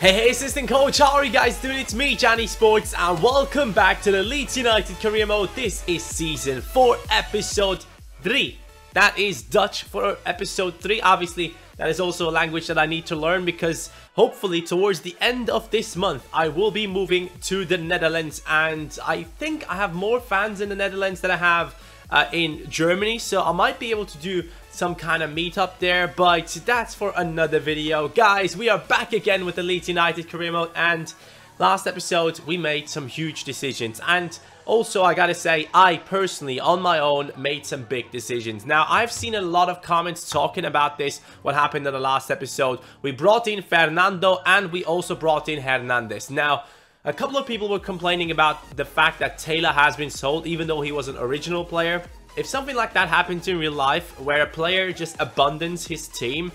Hey, assistant coach, how are you guys doing? It's me, Johnny Sports, and welcome back to the Leeds United Career Mode. This is Season 4, Episode 3. That is Dutch for Episode 3. Obviously, that is also a language that I need to learn because hopefully towards the end of this month, I will be moving to the Netherlands. And I think I have more fans in the Netherlands than I have in Germany. So I might be able to do some kind of meetup there, but that's for another video. Guys, we are back again with the Leeds United Career Mode, and last episode we made some huge decisions, and also I gotta say I personally on my own made some big decisions. Now I've seen a lot of comments talking about this, what happened in the last episode. We brought in Fernando and we also brought in Hernandez. Now a couple of people were complaining about the fact that Taylor has been sold even though he was an original player. If something like that happens in real life, where a player just abandons his team,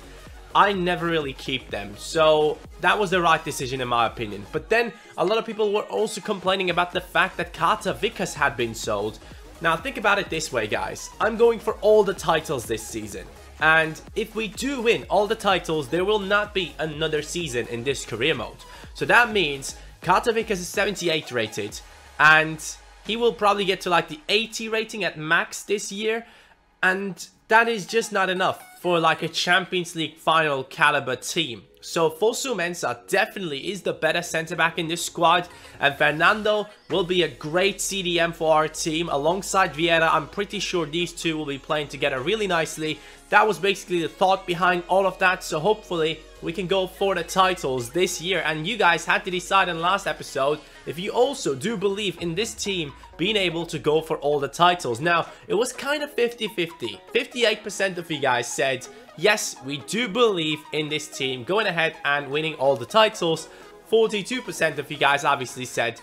I never really keep them. So that was the right decision in my opinion. But then a lot of people were also complaining about the fact that Kluivert had been sold. Now think about it this way, guys. I'm going for all the titles this season. And if we do win all the titles, there will not be another season in this career mode. So that means Kluivert is 78 rated, and he will probably get to like the 80 rating at max this year, and that is just not enough for like a Champions League final caliber team. So fosu-mensah definitely is the better centre back in this squad, and Fernando will be a great CDM for our team alongside Vieira. I'm pretty sure these two will be playing together really nicely. That was basically the thought behind all of that, so hopefully we can go for the titles this year. And you guys had to decide in the last episode if you also do believe in this team being able to go for all the titles. Now, it was kind of 50-50. 58% of you guys said, yes, we do believe in this team going ahead and winning all the titles. 42% of you guys obviously said,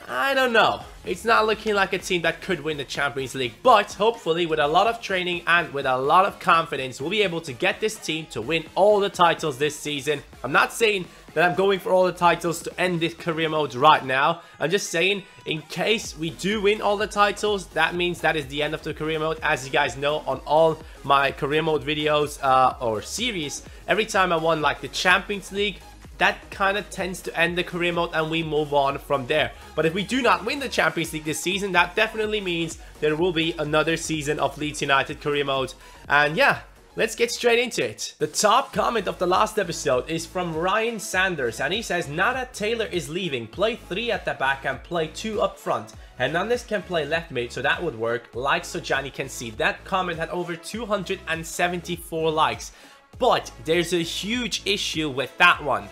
I don't know. It's not looking like a team that could win the Champions League, but hopefully with a lot of training and with a lot of confidence, we'll be able to get this team to win all the titles this season. I'm not saying that I'm going for all the titles to end this career mode right now. I'm just saying, in case we do win all the titles, that means that is the end of the career mode. As you guys know, on all my career mode videos or series, every time I won like the Champions League, that kind of tends to end the career mode and we move on from there. But if we do not win the Champions League this season, that definitely means there will be another season of Leeds United Career Mode. And yeah, let's get straight into it. The top comment of the last episode is from Ryan Sanders, and he says, now that Taylor is leaving, play 3 at the back and play 2 up front. Hernandez can play left mid, so that would work, like so Johnny can see. That comment had over 274 likes. But there's a huge issue with that one.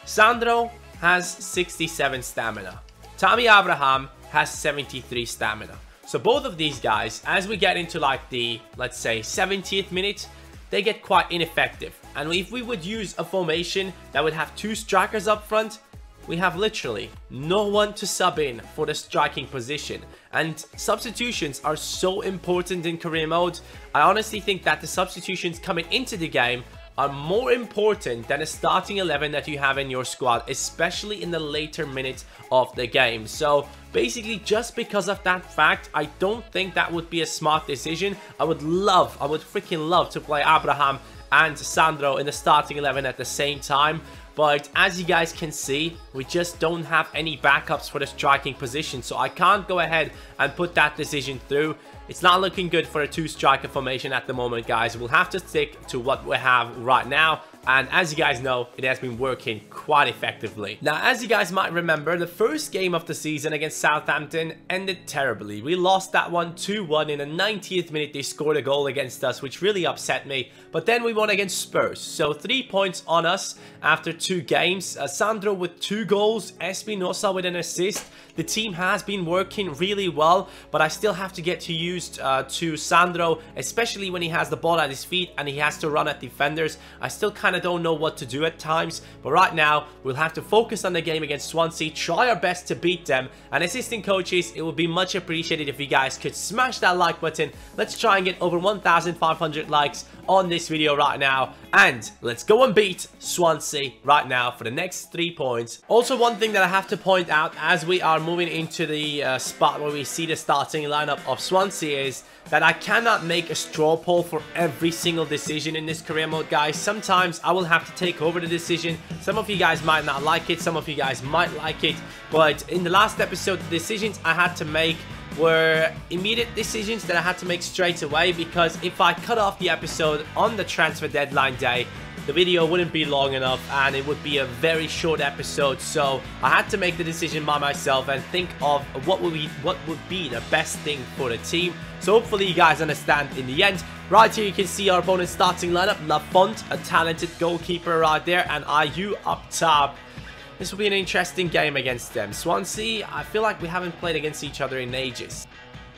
Sandro has 67 stamina. Tammy Abraham has 73 stamina. So both of these guys, as we get into like the, let's say, 70th minute, they get quite ineffective. And if we would use a formation that would have 2 strikers up front, we have literally no one to sub in for the striking position. And substitutions are so important in career mode. I honestly think that the substitutions coming into the game are more important than a starting 11 that you have in your squad, especially in the later minutes of the game. So basically, just because of that fact, I don't think that would be a smart decision. I would freaking love to play Abraham and Sandro in the starting 11 at the same time. But as you guys can see, we just don't have any backups for the striking position. So I can't go ahead and put that decision through. It's not looking good for a 2-striker formation at the moment, guys. We'll have to stick to what we have right now. And as you guys know, it has been working quite effectively. Now, as you guys might remember, the first game of the season against Southampton ended terribly. We lost that one 2-1 in the 90th minute. They scored a goal against us, which really upset me. But then we won against Spurs. So 3 points on us after 2 games. Sandro with 2 goals, Espinosa with an assist. The team has been working really well, but I still have to get used to Sandro, especially when he has the ball at his feet and he has to run at defenders. I still kind of don't know what to do at times, but right now we'll have to focus on the game against Swansea, try our best to beat them. And assistant coaches, it would be much appreciated if you guys could smash that like button. Let's try and get over 1,500 likes on this video right now, and let's go and beat Swansea right now for the next 3 points. Also, one thing that I have to point out as we are moving into the spot where we see the starting lineup of Swansea is that I cannot make a straw poll for every single decision in this career mode, guys. Sometimes I will have to take over the decision. Some of you guys might not like it, some of you guys might like it, but in the last episode, the decisions I had to make were immediate decisions that I had to make straight away, because if I cut off the episode on the transfer deadline day, the video wouldn't be long enough and it would be a very short episode. So I had to make the decision by myself and think of what would be the best thing for the team. So hopefully you guys understand in the end. Right here you can see our opponent's starting lineup. Lafont, a talented goalkeeper right there, and IU up top. This will be an interesting game against them. Swansea, I feel like we haven't played against each other in ages.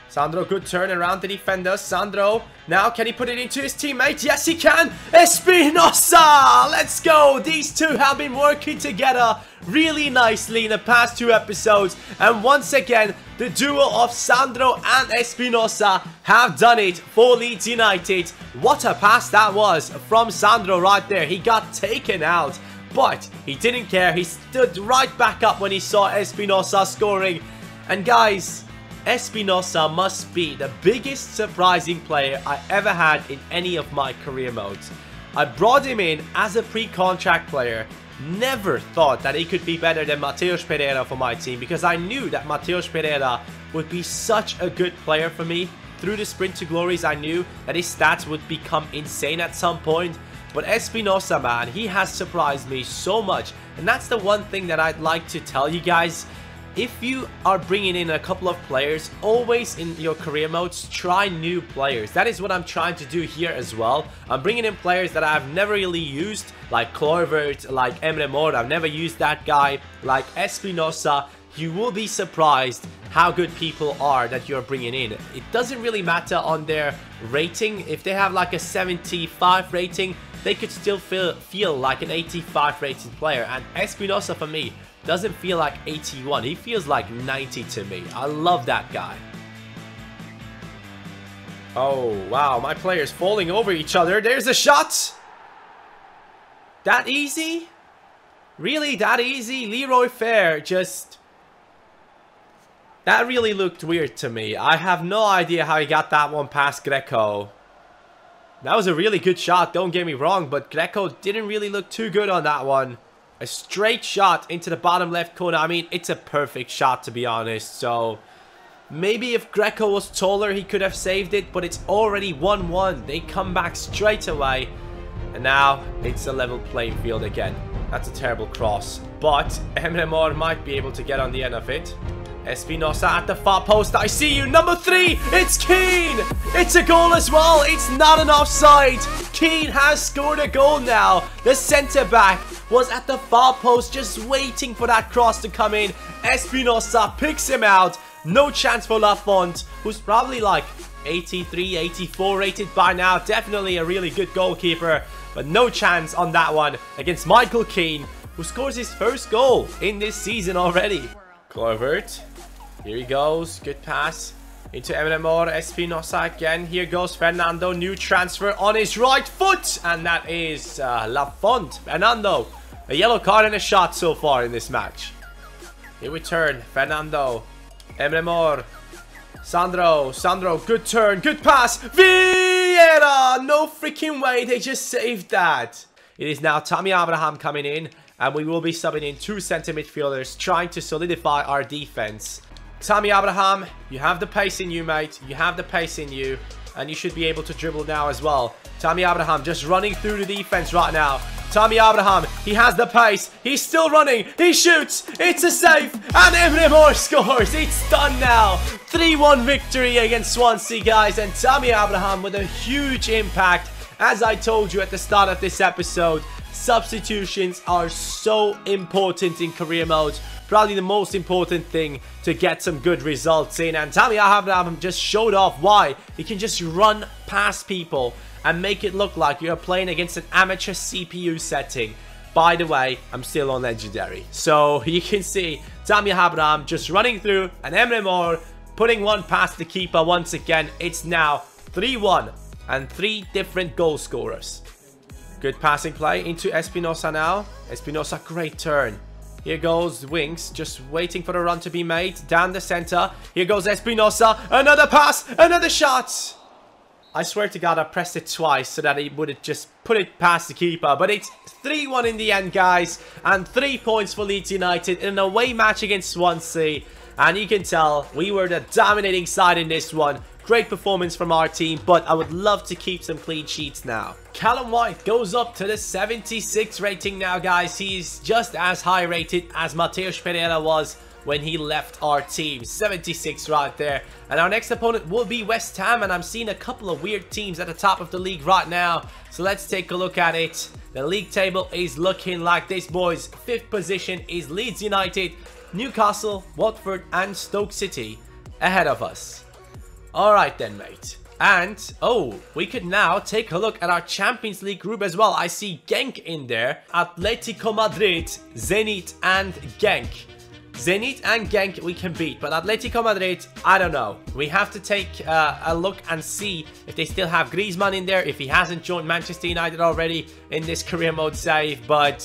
Sandro, good turn around the defender. Sandro, now can he put it into his teammate? Yes, he can. Espinosa, let's go. These two have been working together really nicely in the past 2 episodes. And once again, the duo of Sandro and Espinosa have done it for Leeds United. What a pass that was from Sandro right there. He got taken out, but he didn't care. He stood right back up when he saw Espinosa scoring. And guys, Espinosa must be the biggest surprising player I ever had in any of my career modes. I brought him in as a pre-contract player. Never thought that he could be better than Mateus Pereira for my team, because I knew that Mateus Pereira would be such a good player for me. Through the sprint to glories, I knew that his stats would become insane at some point. But Espinosa, man, he has surprised me so much. And that's the one thing that I'd like to tell you guys. If you are bringing in a couple of players, always in your career modes, try new players. That is what I'm trying to do here as well. I'm bringing in players that I've never really used, like Kluivert, like Emre. I've never used that guy, like Espinosa. You will be surprised how good people are that you're bringing in. It doesn't really matter on their rating. If they have like a 75 rating, they could still feel like an 85 rated player. And Espinosa, for me, doesn't feel like 81. He feels like 90 to me. I love that guy. Oh, wow. My players falling over each other. There's a shot. That easy? Really? That easy? Leroy Fair just... That really looked weird to me. I have no idea how he got that one past Greco. That was a really good shot, don't get me wrong, but Greco didn't really look too good on that one. A straight shot into the bottom left corner. I mean, it's a perfect shot, to be honest. So, maybe if Greco was taller, he could have saved it. But it's already 1-1. They come back straight away. And now, it's a level playing field again. That's a terrible cross. But Emre might be able to get on the end of it. Espinosa at the far post. I see you. Number 3. It's Keane. It's a goal as well. It's not an offside. Keane has scored a goal now. The centre-back was at the far post just waiting for that cross to come in. Espinosa picks him out. No chance for Lafont, who's probably like 83, 84 rated by now. Definitely a really good goalkeeper, but no chance on that one against Michael Keane, who scores his first goal in this season already. Kluivert. Here he goes. Good pass into Emre. Espinosa again. Here goes Fernando. New transfer on his right foot. And that is Lafont. Fernando. A yellow card and a shot so far in this match. Here we turn. Fernando. Emre. Sandro. Sandro. Good turn. Good pass. Vieira. No freaking way. They just saved that. It is now Tammy Abraham coming in. And we will be subbing in 2 centre midfielders, trying to solidify our defense. Tammy Abraham, you have the pace in you, mate. You have the pace in you. And you should be able to dribble now as well. Tammy Abraham just running through the defense right now. Tammy Abraham, he has the pace. He's still running. He shoots. It's a save. And Emre scores. It's done now. 3-1 victory against Swansea, guys. And Tammy Abraham with a huge impact. As I told you at the start of this episode, substitutions are so important in career mode. Probably the most important thing to get some good results in. And Tammy Abraham just showed off why he can just run past people and make it look like you're playing against an amateur CPU setting. By the way, I'm still on legendary. So you can see Tammy Abraham just running through, and Emre putting one past the keeper once again. It's now 3-1 and 3 different goal scorers. Good passing play into Espinosa now. Espinosa, great turn. Here goes Wings, just waiting for the run to be made. Down the center. Here goes Espinosa. Another pass. Another shot. I swear to God, I pressed it twice so that it would have just put it past the keeper. But it's 3-1 in the end, guys. And 3 points for Leeds United in an away match against Swansea. And you can tell we were the dominating side in this one. Great performance from our team, but I would love to keep some clean sheets now. Callum White goes up to the 76 rating now, guys. He's just as high rated as Mateus Pereira was when he left our team. 76 right there. And our next opponent will be West Ham, and I'm seeing a couple of weird teams at the top of the league right now. So let's take a look at it. The league table is looking like this, boys. 5th position is Leeds United, Newcastle, Watford and Stoke City ahead of us. Alright then, mate. And, oh, we could now take a look at our Champions League group as well. I see Genk in there. Atletico Madrid, Zenit and Genk. Zenit and Genk we can beat, but Atletico Madrid, I don't know. We have to take a look and see if they still have Griezmann in there, if he hasn't joined Manchester United already in this career mode save. But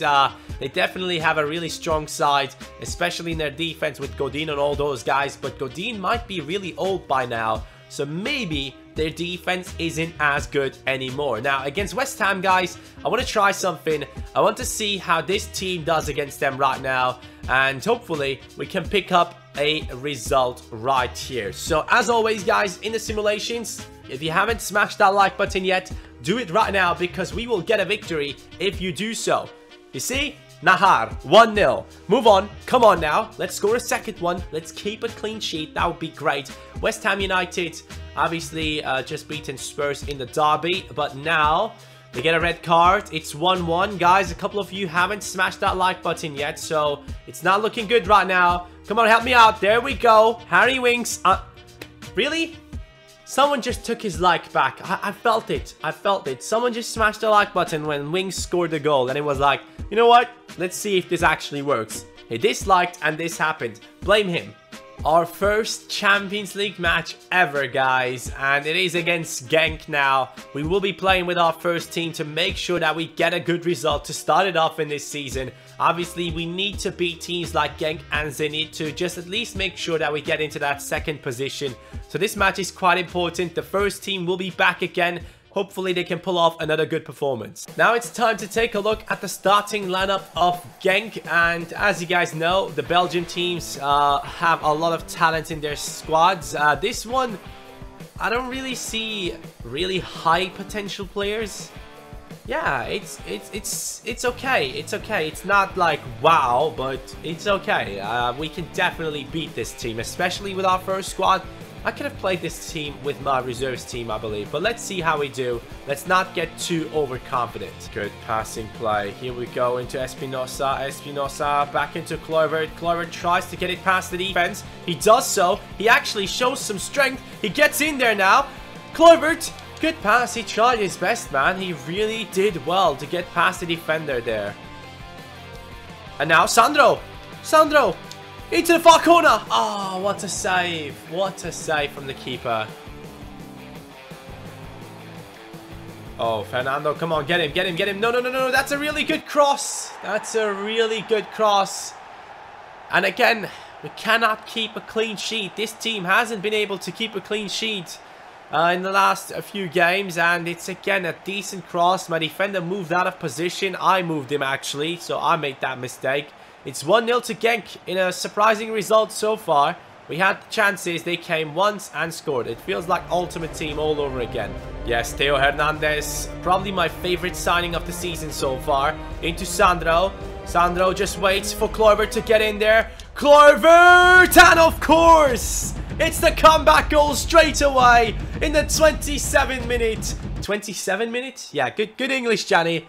they definitely have a really strong side, especially in their defense with Godin and all those guys. But Godin might be really old by now, so maybe their defense isn't as good anymore. Now, against West Ham, guys, I want to try something. I want to see how this team does against them right now. And hopefully, we can pick up a result right here. So, as always, guys, in the simulations, if you haven't smashed that like button yet, do it right now because we will get a victory if you do so. You see? Nahar, 1-0. Move on. Come on now. Let's score a second one. Let's keep a clean sheet. That would be great. West Ham United, obviously, just beaten Spurs in the derby. But now, they get a red card. It's 1-1. Guys, a couple of you haven't smashed that like button yet. So, it's not looking good right now. Come on, help me out. There we go. Harry Winks. Really? Someone just took his like back. I felt it. I felt it. Someone just smashed the like button when Winks scored the goal. And it was like, you know what? Let's see if this actually works. He disliked and this happened. Blame him. Our first Champions League match ever, guys. And it is against Genk now. We will be playing with our first team to make sure that we get a good result to start it off in this season. Obviously, we need to beat teams like Genk and Zenit to just at least make sure that we get into that second position. So this match is quite important. The first team will be back again. Hopefully they can pull off another good performance. Now it's time to take a look at the starting lineup of Genk. And as you guys know, the Belgian teams have a lot of talent in their squads. This one, I don't really see really high potential players. Yeah, it's okay. It's okay. It's not like wow, but it's okay. We can definitely beat this team, especially with our first squad. I could have played this team with my reserves team, I believe. But let's see how we do. Let's not get too overconfident. Good passing play. Here we go into Espinosa. Espinosa back into Kluivert. Kluivert tries to get it past the defense. He does so. He actually shows some strength. He gets in there now. Kluivert, good pass. He tried his best, man. He really did well to get past the defender there. And now Sandro. Sandro. Into the far corner. Oh, what a save. What a save from the keeper. Oh, Fernando, come on. Get him, get him, get him. No, no, no, no. That's a really good cross. That's a really good cross. And again, we cannot keep a clean sheet. This team hasn't been able to keep a clean sheet in the last few games. And it's, again, a decent cross. My defender moved out of position. I moved him, actually. So I made that mistake. It's 1-0 to Genk in a surprising result so far. We had chances, they came once and scored. It feels like Ultimate Team all over again. Yes, Theo Hernandez, probably my favorite signing of the season so far. Into Sandro. Sandro just waits for Kluivert to get in there. Kluivert! And of course, it's the comeback goal straight away in the 27th minute. 27 minutes? Yeah, good English, Johnny.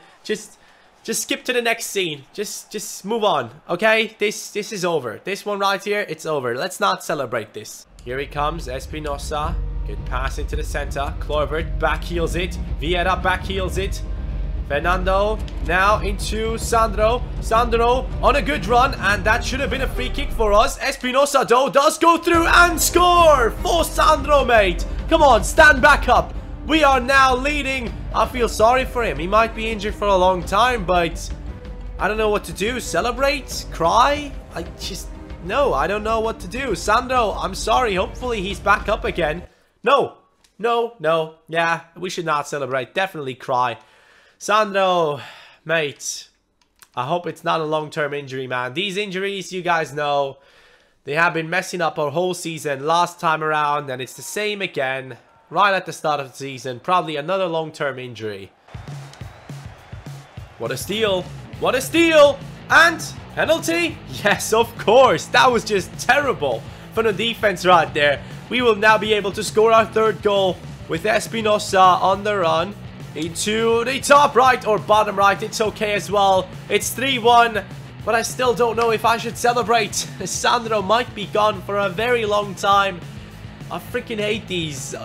Just skip to the next scene. Just move on, okay? This is over. This one right here, it's over. Let's not celebrate this. Here he comes, Espinosa. Good pass into the center. Kluivert backheels it. Vieira backheels it. Fernando now into Sandro. Sandro on a good run, and that should have been a free kick for us. Espinosa, though, does go through and score for Sandro, mate. Come on, stand back up. We are now leading. I feel sorry for him. He might be injured for a long time, but I don't know what to do. Celebrate? Cry? No, I don't know what to do. Sandro, I'm sorry. Hopefully he's back up again. No. No. Yeah, we should not celebrate. Definitely cry. Sandro, mate, I hope it's not a long-term injury, man. These injuries, you guys know, they have been messing up our whole season last time around, and it's the same again right at the start of the season. Probably another long-term injury. What a steal. What a steal. And penalty? Yes, of course. That was just terrible from the defense right there. We will now be able to score our third goal with Espinosa on the run into the top right or bottom right. It's okay as well. It's 3-1, but I still don't know if I should celebrate. Sandro might be gone for a very long time. I freaking hate these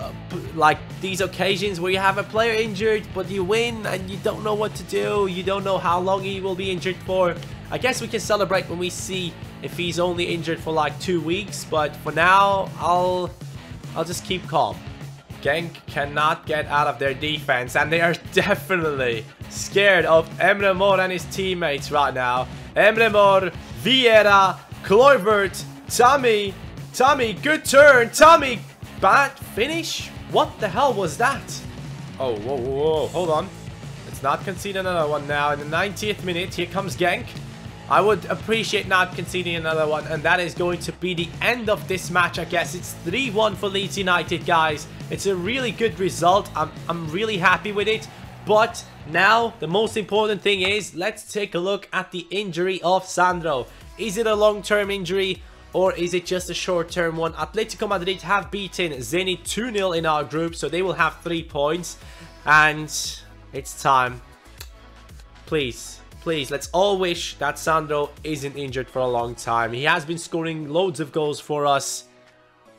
these occasions where you have a player injured, but you win and you don't know what to do. You don't know how long he will be injured for. I guess we can celebrate when we see if he's only injured for like 2 weeks, but for now, I'll just keep calm. Genk cannot get out of their defense, and they are definitely scared of Emre Mor and his teammates right now. Emre Mor, Vieira, Kluivert, Tommy, good turn. Tommy, bad finish. What the hell was that? Oh, whoa, hold on. Let's not concede another one now. In the 90th minute, here comes Genk. I would appreciate not conceding another one, and that is going to be the end of this match, I guess. It's 3-1 for Leeds United, guys. It's a really good result. I'm really happy with it. But now, the most important thing is, let's take a look at the injury of Sandro. Is it a long-term injury, or is it just a short-term one? Atletico Madrid have beaten Zenit 2-0 in our group, so they will have 3 points. And it's time. Please, let's all wish that Sandro isn't injured for a long time. He has been scoring loads of goals for us.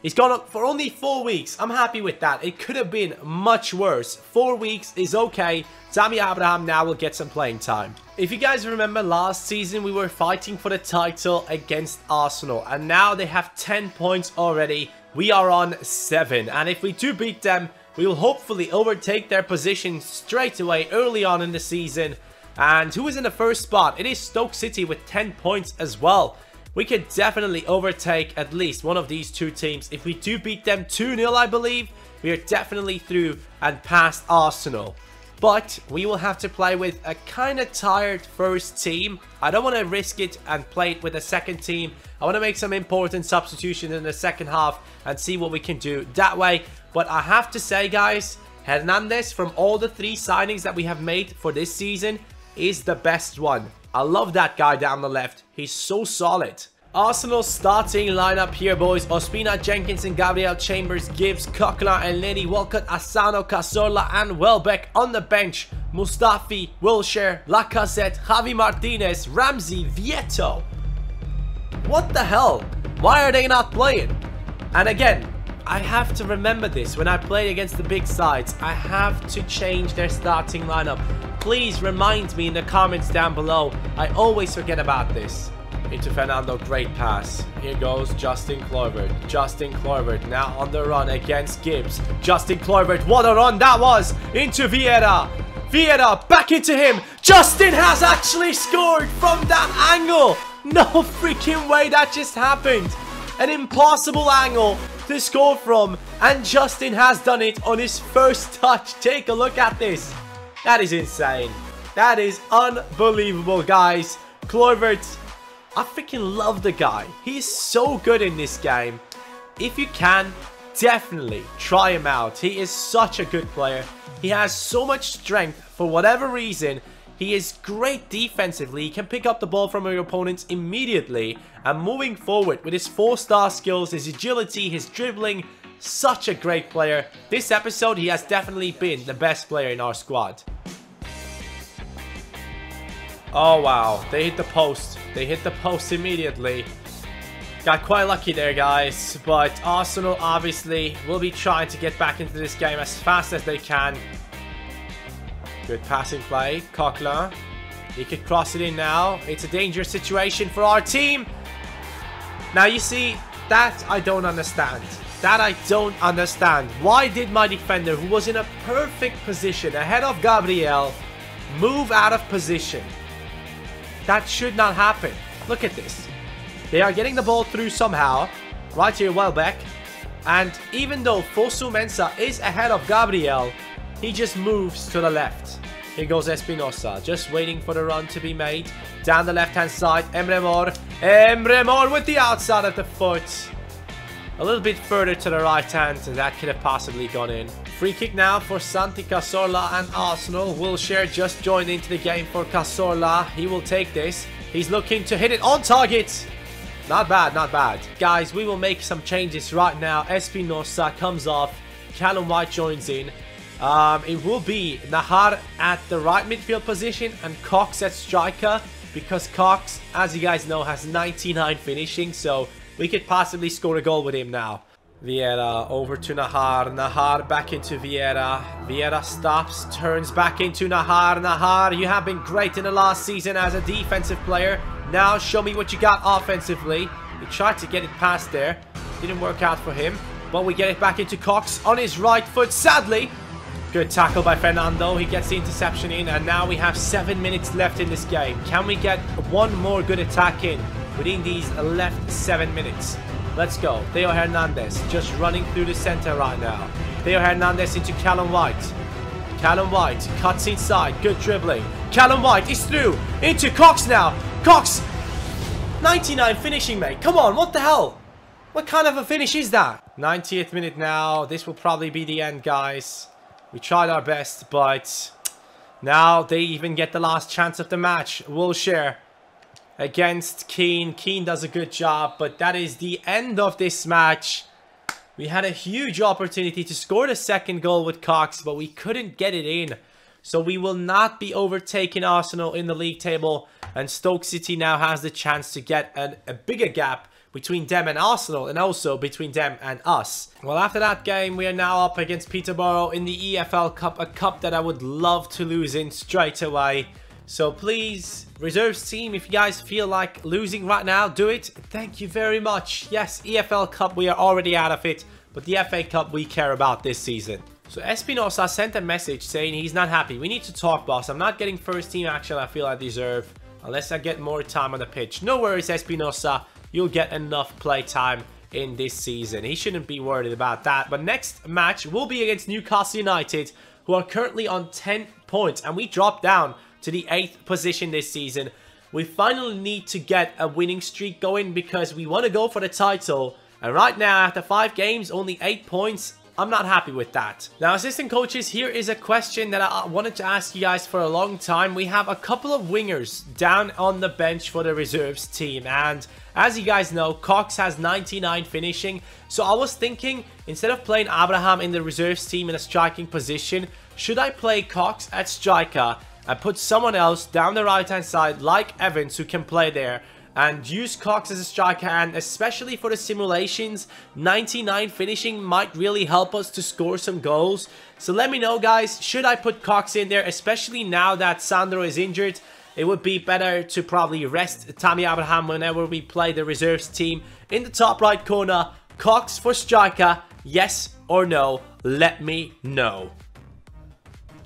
He's gone up for only 4 weeks. I'm happy with that. It could have been much worse. 4 weeks is okay. Tammy Abraham now will get some playing time. If you guys remember last season, we were fighting for the title against Arsenal. And now they have 10 points already. We are on 7. And if we do beat them, we will hopefully overtake their position straight away early on in the season. And who is in the first spot? It is Stoke City with 10 points as well. We could definitely overtake at least one of these two teams. If we do beat them 2-0, I believe, we are definitely through and past Arsenal. But we will have to play with a kind of tired first team. I don't want to risk it and play it with a second team. I want to make some important substitutions in the second half and see what we can do that way. But I have to say, guys, Hernandez, from all the 3 signings that we have made for this season, is the best one. I love that guy down the left. He's so solid. Arsenal's starting lineup here, boys. Ospina, Jenkinson, Gabriel, Chambers, Gibbs, Coquelin, Elneny, Walcott, Asano, Cazorla, and Welbeck on the bench. Mustafi, Wilshere, Lacazette, Javi Martinez, Ramsey, Vieto. What the hell? Why are they not playing? And again, I have to remember this when I play against the big sides. I have to change their starting lineup. Please remind me in the comments down below. I always forget about this. Into Fernando, great pass. Here goes Justin Kluivert. Justin Kluivert now on the run against Gibbs. Justin Kluivert, what a run that was! Into Vieira. Vieira, back into him. Justin has actually scored from that angle. No freaking way that just happened. An impossible angle to score from, and Justin has done it on his first touch. Take a look at this. That is insane. That is unbelievable, guys. Kluivert, I freaking love the guy. He's so good in this game. If you can, definitely try him out. He is such a good player. He has so much strength for whatever reason. He is great defensively. He can pick up the ball from your opponents immediately. And moving forward with his 4-star skills, his agility, his dribbling, such a great player. This episode, he has definitely been the best player in our squad. Oh, wow. They hit the post. They hit the post immediately. Got quite lucky there, guys. But Arsenal, obviously, will be trying to get back into this game as fast as they can. Good passing play. Coquelin. He could cross it in now. It's a dangerous situation for our team. Now, you see, that I don't understand. That I don't understand. Why did my defender, who was in a perfect position ahead of Gabriel, move out of position? That should not happen. Look at this. They are getting the ball through somehow. Right here, Welbeck. And even though fosu-mensah is ahead of Gabriel, he just moves to the left. Here goes Espinosa, just waiting for the run to be made. Down the left-hand side, Emre Mor with the outside of the foot. A little bit further to the right hand, that could have possibly gone in. Free kick now for Santi Cazorla and Arsenal. Wilshere just joined into the game for Cazorla. He will take this. He's looking to hit it on target. Not bad, not bad. Guys, we will make some changes right now. Espinosa comes off. Callum White joins in. It will be Nahar at the right midfield position and Cox at striker, because Cox, as you guys know, has 99 finishing, so we could possibly score a goal with him now. Vieira over to Nahar. Nahar back into Vieira. Vieira stops, turns back into Nahar. Nahar, you have been great in the last season as a defensive player. Now show me what you got offensively. He tried to get it past there. Didn't work out for him. But we get it back into Cox on his right foot, sadly. Good tackle by Fernando. He gets the interception in, and now we have 7 minutes left in this game. Can we get one more good attack in within these left 7 minutes? Let's go. Theo Hernandez just running through the center right now. Theo Hernandez into Callum White. Callum White cuts inside. Good dribbling. Callum White is through into Cox now. Cox! 99 finishing, mate. Come on, what the hell? What kind of a finish is that? 90th minute now. This will probably be the end, guys. We tried our best, but now they even get the last chance of the match. Wilshere against Keane. Keane does a good job, but that is the end of this match. We had a huge opportunity to score the second goal with Cox, but we couldn't get it in. So we will not be overtaking Arsenal in the league table, and Stoke City now has the chance to get a bigger gap between them and Arsenal, and also between them and us. Well, after that game, we are now up against Peterborough in the EFL Cup, a cup that I would love to lose in straight away. So please, reserves team, if you guys feel like losing right now, do it. Thank you very much. Yes, EFL Cup, we are already out of it, but the FA Cup we care about this season. So Espinosa sent a message saying he's not happy. We need to talk, boss. I'm not getting first team action I feel I deserve, unless I get more time on the pitch. No worries, Espinosa. You'll get enough play time in this season. He shouldn't be worried about that. But next match will be against Newcastle United, who are currently on 10 points. And we dropped down to the 8th position this season. We finally need to get a winning streak going because we want to go for the title. And right now, after 5 games, only 8 points. I'm not happy with that. Now, assistant coaches, here is a question that I wanted to ask you guys for a long time. We have a couple of wingers down on the bench for the reserves team. And as you guys know, Cox has 99 finishing. So I was thinking, instead of playing Abraham in the reserves team in a striking position, should I play Cox at striker and put someone else down the right-hand side like Evans who can play there? And use Cox as a striker, and especially for the simulations, 99 finishing might really help us to score some goals. So let me know, guys, should I put Cox in there, especially now that Sandro is injured? It would be better to probably rest Tammy Abraham whenever we play the reserves team. In the top right corner, Cox for striker, yes or no? Let me know.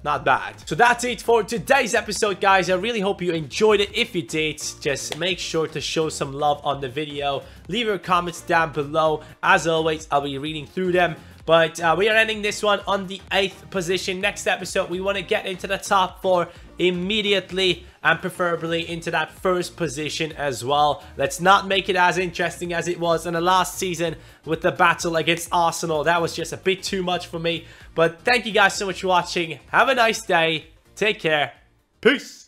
Not bad. So that's it for today's episode, guys. I really hope you enjoyed it. If you did, just make sure to show some love on the video. Leave your comments down below. As always, I'll be reading through them. But we are ending this one on the 8th position. Next episode, we want to get into the top 4 immediately, and preferably into that first position as well. Let's not make it as interesting as it was in the last season with the battle against Arsenal. That was just a bit too much for me. But thank you guys so much for watching. Have a nice day. Take care. Peace.